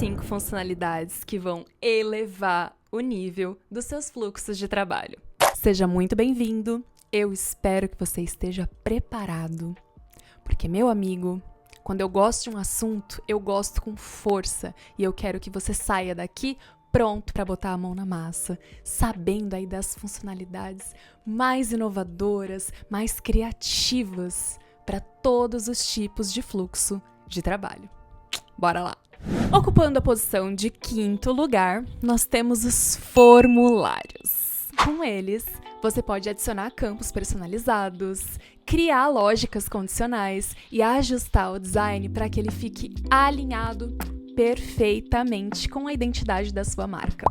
5 funcionalidades que vão elevar o nível dos seus fluxos de trabalho. Seja muito bem-vindo, eu espero que você esteja preparado, porque, meu amigo, quando eu gosto de um assunto, eu gosto com força e eu quero que você saia daqui pronto para botar a mão na massa, sabendo aí das funcionalidades mais inovadoras, mais criativas para todos os tipos de fluxo de trabalho. Bora lá! Ocupando a posição de 5º lugar, nós temos os formulários. Com eles, você pode adicionar campos personalizados, criar lógicas condicionais e ajustar o design para que ele fique alinhado perfeitamente com a identidade da sua marca.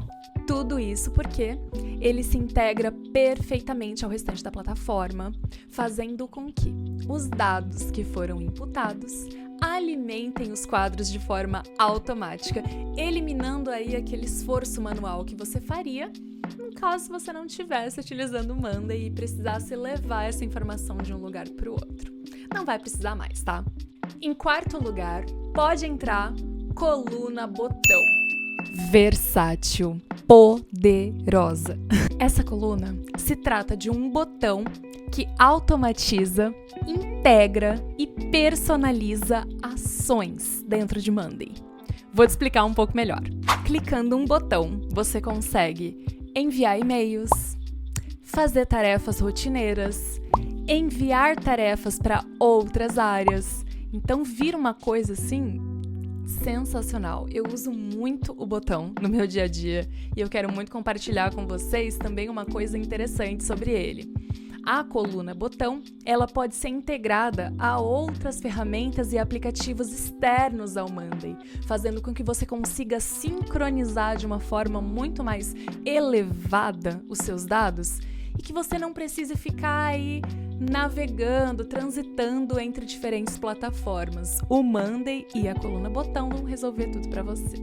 Tudo isso porque ele se integra perfeitamente ao restante da plataforma, fazendo com que os dados que foram imputados alimentem os quadros de forma automática, eliminando aí aquele esforço manual que você faria no caso você não estivesse utilizando o Monday e precisasse levar essa informação de um lugar para o outro. Não vai precisar mais, tá? Em 4º lugar, pode entrar coluna botão. Versátil, poderosa. Essa coluna se trata de um botão que automatiza, integra e personaliza ações dentro de Monday. Vou te explicar um pouco melhor. Clicando um botão, você consegue enviar e-mails, fazer tarefas rotineiras, enviar tarefas para outras áreas. Então vira uma coisa assim sensacional. Eu uso muito o botão no meu dia a dia e eu quero muito compartilhar com vocês também uma coisa interessante sobre ele. A coluna botão, ela pode ser integrada a outras ferramentas e aplicativos externos ao Monday, fazendo com que você consiga sincronizar de uma forma muito mais elevada os seus dados e que você não precise ficar aí navegando, transitando entre diferentes plataformas. O Monday e a coluna botão vão resolver tudo para você.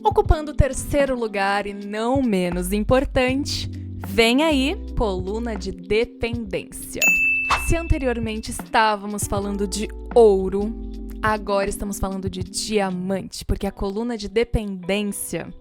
Ocupando o 3º lugar e não menos importante, vem aí, coluna de dependência. Se anteriormente estávamos falando de ouro, agora estamos falando de diamante, porque a coluna de dependência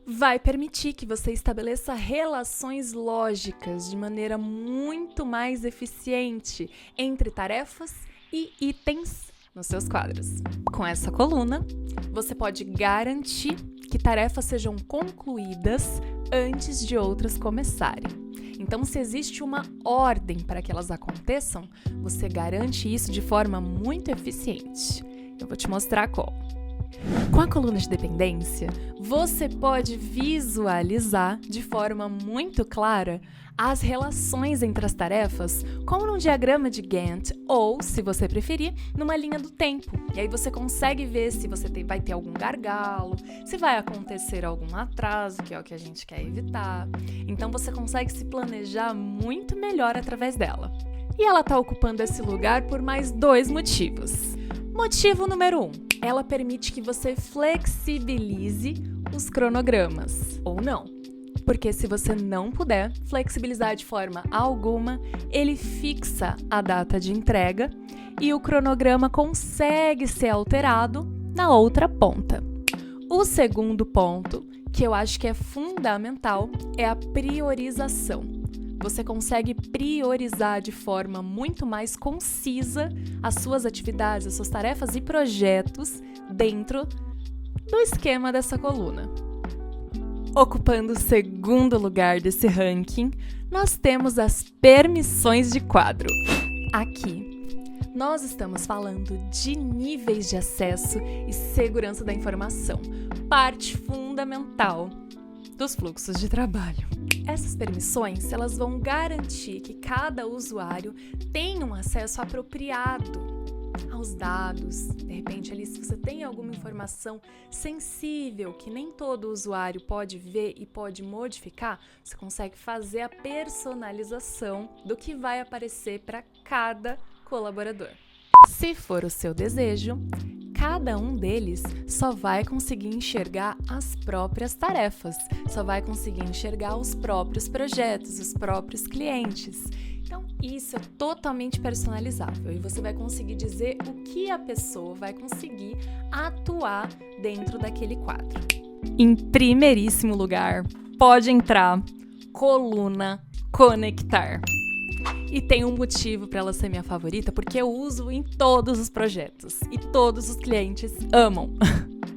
vai permitir que você estabeleça relações lógicas de maneira muito mais eficiente entre tarefas e itens nos seus quadros. Com essa coluna, você pode garantir que tarefas sejam concluídas antes de outras começarem. Então, se existe uma ordem para que elas aconteçam, você garante isso de forma muito eficiente. Eu vou te mostrar como. Com a coluna de dependência, você pode visualizar de forma muito clara as relações entre as tarefas, como num diagrama de Gantt ou, se você preferir, numa linha do tempo. E aí você consegue ver se você vai ter algum gargalo, se vai acontecer algum atraso, que é o que a gente quer evitar. Então você consegue se planejar muito melhor através dela. E ela está ocupando esse lugar por mais 2 motivos. Motivo número 1. Ela permite que você flexibilize os cronogramas, ou não. Porque se você não puder flexibilizar de forma alguma, ele fixa a data de entrega e o cronograma consegue ser alterado na outra ponta. O 2º ponto, que eu acho que é fundamental, é a priorização. Você consegue priorizar de forma muito mais concisa as suas atividades, as suas tarefas e projetos dentro do esquema dessa coluna. Ocupando o 2º lugar desse ranking, nós temos as permissões de quadro. Aqui, nós estamos falando de níveis de acesso e segurança da informação, parte fundamental dos fluxos de trabalho. Essas permissões, elas vão garantir que cada usuário tenha um acesso apropriado aos dados. De repente, ali, se você tem alguma informação sensível que nem todo usuário pode ver e pode modificar, você consegue fazer a personalização do que vai aparecer para cada colaborador. Se for o seu desejo, cada um deles só vai conseguir enxergar as próprias tarefas, só vai conseguir enxergar os próprios projetos, os próprios clientes. Então, isso é totalmente personalizável e você vai conseguir dizer o que a pessoa vai conseguir atuar dentro daquele quadro. Em primeiríssimo lugar, pode entrar coluna conectar. E tem um motivo para ela ser minha favorita, porque eu uso em todos os projetos e todos os clientes amam.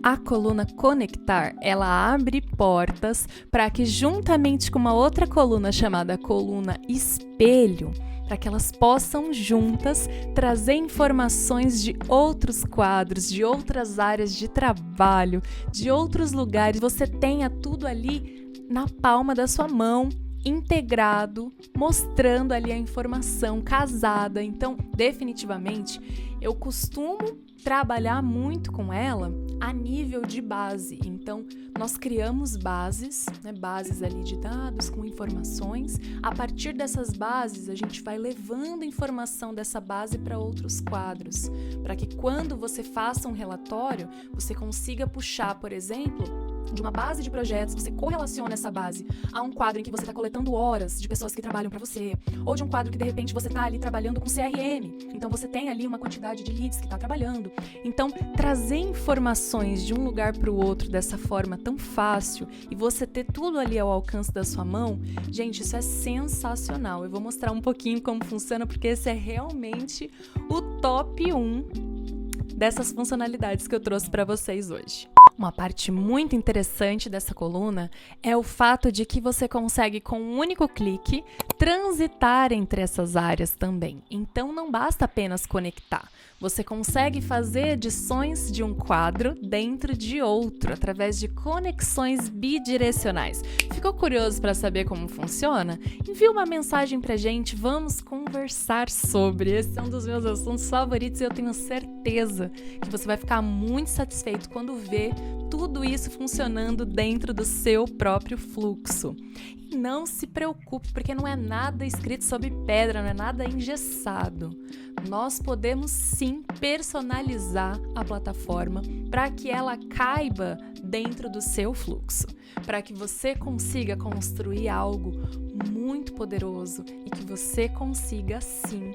A coluna conectar, ela abre portas para que, juntamente com uma outra coluna chamada coluna espelho, para que elas possam juntas trazer informações de outros quadros, de outras áreas de trabalho, de outros lugares. Você tenha tudo ali na palma da sua mão, integrado, mostrando ali a informação casada. Então, definitivamente, eu costumo trabalhar muito com ela a nível de base. Então, nós criamos bases, bases ali de dados com informações. A partir dessas bases, a gente vai levando informação dessa base para outros quadros, para que quando você faça um relatório, você consiga puxar, por exemplo, de uma base de projetos, você correlaciona essa base a um quadro em que você está coletando horas de pessoas que trabalham para você, ou de um quadro que de repente você está ali trabalhando com CRM, então você tem ali uma quantidade de leads que está trabalhando. Então, trazer informações de um lugar para o outro dessa forma tão fácil e você ter tudo ali ao alcance da sua mão, gente, isso é sensacional. Eu vou mostrar um pouquinho como funciona, porque esse é realmente o top 1 dessas funcionalidades que eu trouxe para vocês hoje. Uma parte muito interessante dessa coluna é o fato de que você consegue, com um único clique, transitar entre essas áreas também. Então, não basta apenas conectar. Você consegue fazer edições de um quadro dentro de outro, através de conexões bidirecionais. Ficou curioso para saber como funciona? Envie uma mensagem pra gente, vamos conversar sobre. Esse é um dos meus assuntos favoritos e eu tenho certeza que você vai ficar muito satisfeito quando vê tudo isso funcionando dentro do seu próprio fluxo. E não se preocupe, porque não é nada escrito sobre pedra, não é nada engessado. Nós podemos sim personalizar a plataforma para que ela caiba dentro do seu fluxo, para que você consiga construir algo muito poderoso e que você consiga sim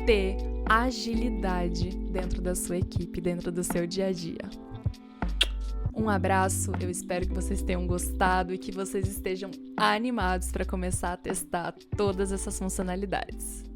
ter agilidade dentro da sua equipe, dentro do seu dia a dia. Um abraço, eu espero que vocês tenham gostado e que vocês estejam animados para começar a testar todas essas funcionalidades.